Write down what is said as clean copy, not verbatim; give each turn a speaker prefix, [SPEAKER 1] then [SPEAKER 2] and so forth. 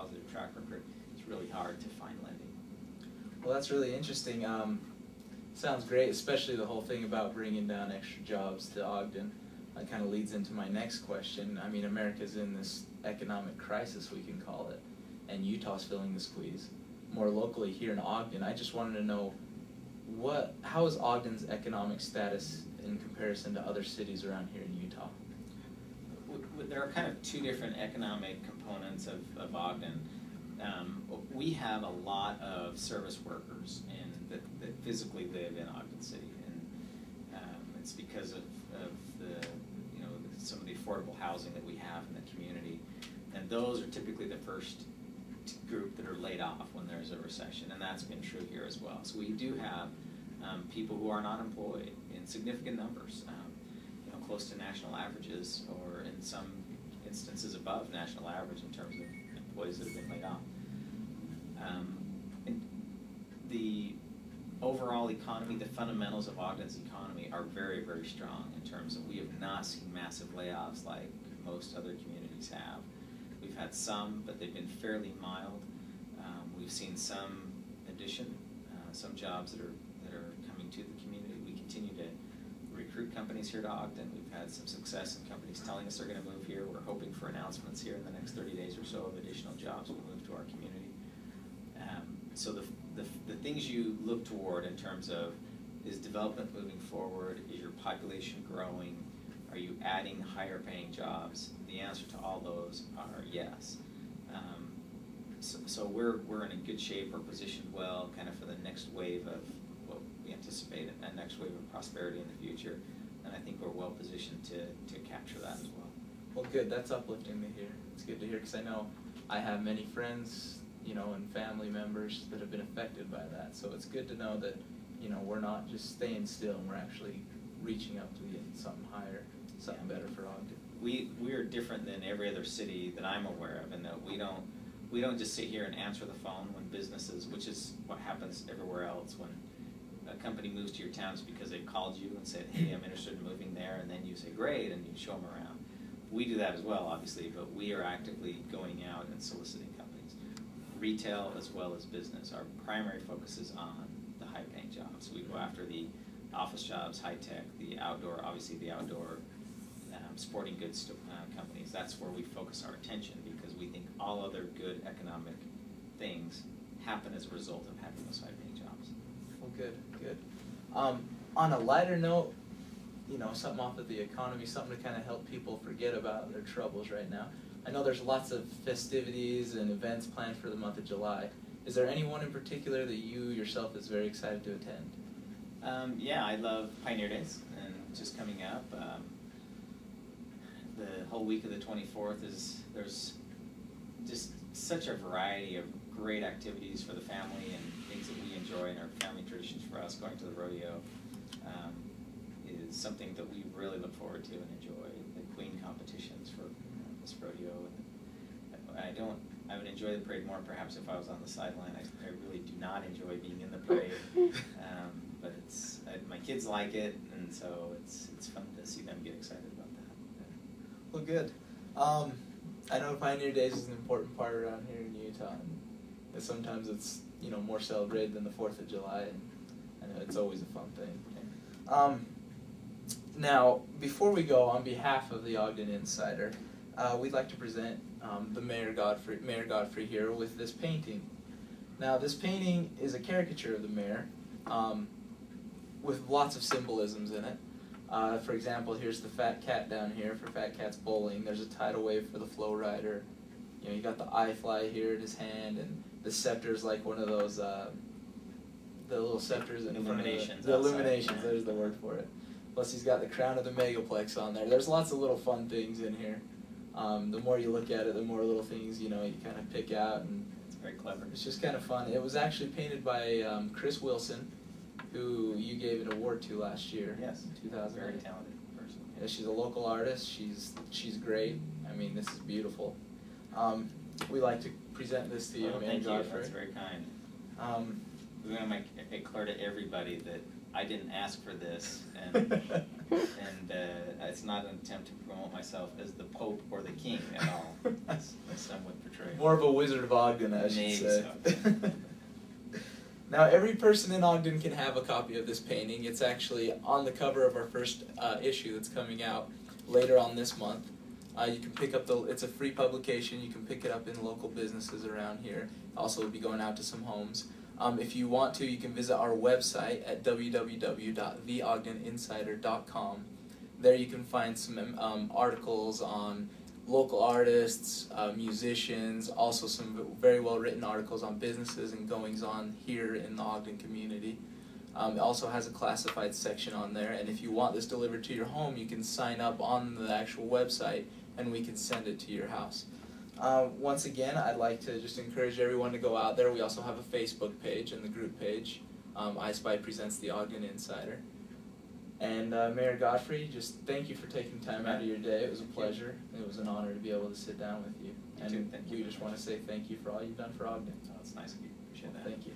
[SPEAKER 1] positive track record, it's really hard to find lending.
[SPEAKER 2] Well, that's really interesting. Sounds great, especially the whole thing about bringing down extra jobs to Ogden. That kind of leads into my next question. I mean, America's in this economic crisis, we can call it, and Utah's filling the squeeze. More locally here in Ogden, I just wanted to know, how is Ogden's economic status in comparison to other cities around here in Utah?
[SPEAKER 1] There are kind of two different economic components of Ogden. We have a lot of service workers that physically live in Ogden City, and it's because of some of the affordable housing that we have in the community, and those are typically the first group that are laid off when there's a recession, and that's been true here as well. So we do have people who are not employed in significant numbers, close to national averages, or in some instances above national average in terms of employees that have been laid off. The overall economy, the fundamentals of Ogden's economy are very, very strong in terms of we have not seen massive layoffs like most other communities have. We've had some, but they've been fairly mild. We've seen some addition, some jobs that are coming to the community. We continue to recruit companies here to Ogden. We've had some success in companies telling us they're going to move here. We're hoping for announcements here in the next 30 days or so of additional jobs will move to our community. So the things you look toward in terms of, is development moving forward? Is your population growing? Are you adding higher paying jobs? The answer to all those are yes. So we're in a good shape. We're positioned well kind of for the next wave of what we anticipate, a next wave of prosperity in the future. And I think we're well positioned to capture that as well.
[SPEAKER 2] Well, good. That's uplifting to hear. It's good to hear, because I know I have many friends, and family members that have been affected by that. So it's good to know that, we're not just staying still, and we're actually reaching up to get something higher, something better for Ogden.
[SPEAKER 1] We are different than every other city that I'm aware of, in that we don't just sit here and answer the phone when businesses, which is what happens everywhere else, when a company moves to your town, it's because they called you and said, hey, I'm interested in moving there, and then you say, great, and you show them around. We do that as well, obviously, but we are actively going out and soliciting companies, retail as well as business. Our primary focus is on the high-paying jobs. We go after the office jobs, high-tech, the outdoor, obviously the outdoor sporting goods companies. That's where we focus our attention, because we think all other good economic things happen as a result of having those high-paying jobs.
[SPEAKER 2] Well, good, good. On a lighter note, something off of the economy, something to kind of help people forget about their troubles right now. I know there's lots of festivities and events planned for the month of July. Is there anyone in particular that you yourself is very excited to attend?
[SPEAKER 1] Yeah, I love Pioneer Days, and just coming up. The whole week of the 24th there's just such a variety of great activities for the family and things that we enjoy, and our family traditions for us. Going to the rodeo is something that we really look forward to and enjoy. The queen competitions for this rodeo. I would enjoy the parade more perhaps if I was on the sideline. I really do not enjoy being in the parade, but my kids like it, and so it's fun to see them get excited about that.
[SPEAKER 2] Well, good. I know Pioneer Days is an important part around here in Utah, and sometimes it's more celebrated than the 4th of July, and I know it's always a fun thing. Now, before we go, on behalf of the Ogden Insider, we'd like to present the Mayor Godfrey here with this painting. Now, this painting is a caricature of the mayor with lots of symbolisms in it. For example, here's the fat cat down here for Fat Cat's Bowling. There's a tidal wave for the flow rider. You got the eye fly here in his hand, and the scepter's like one of those, the little scepters in
[SPEAKER 1] illuminations.
[SPEAKER 2] The illuminations, there's the word for it. Plus he's got the crown of the megaplex on there. There's lots of little fun things in here. The more you look at it, the more little things, you kind of pick out. And
[SPEAKER 1] it's very clever.
[SPEAKER 2] It's just kind of fun. It was actually painted by Chris Wilson, who you gave an award to last year.
[SPEAKER 1] Yes,
[SPEAKER 2] in 2008.
[SPEAKER 1] Very talented person.
[SPEAKER 2] Yeah, she's a local artist. She's great. I mean, this is beautiful. We like to present this to you,
[SPEAKER 1] Well,
[SPEAKER 2] Mayor
[SPEAKER 1] thank
[SPEAKER 2] Godfrey.
[SPEAKER 1] you. That's very kind. We want to make it clear to everybody that I didn't ask for this, and And it's not an attempt to promote myself as the Pope or the King at all, as some would portray.
[SPEAKER 2] More of a Wizard of Ogden, I should
[SPEAKER 1] Maybe
[SPEAKER 2] say.
[SPEAKER 1] so.
[SPEAKER 2] Now, every person in Ogden can have a copy of this painting. It's actually on the cover of our first issue that's coming out later on this month. You can pick up it's a free publication. You can pick it up in local businesses around here. Also, it'll be going out to some homes. If you want to, you can visit our website at www.theogdeninsider.com. There you can find some articles on local artists, musicians, also some very well-written articles on businesses and goings-on here in the Ogden community. It also has a classified section on there, and if you want this delivered to your home, you can sign up on the actual website, and we can send it to your house. Once again, I'd like to just encourage everyone to go out there. We also have a Facebook page and the group page. I Spy presents the Ogden Insider. And Mayor Godfrey, just thank you for taking time out of your day. It was a pleasure. It was an honor to be able to sit down with you.
[SPEAKER 1] You too. Thank you.
[SPEAKER 2] We just want to say thank you for all you've done for Ogden.
[SPEAKER 1] Oh, it's nice of you. Appreciate that.
[SPEAKER 2] Thank you.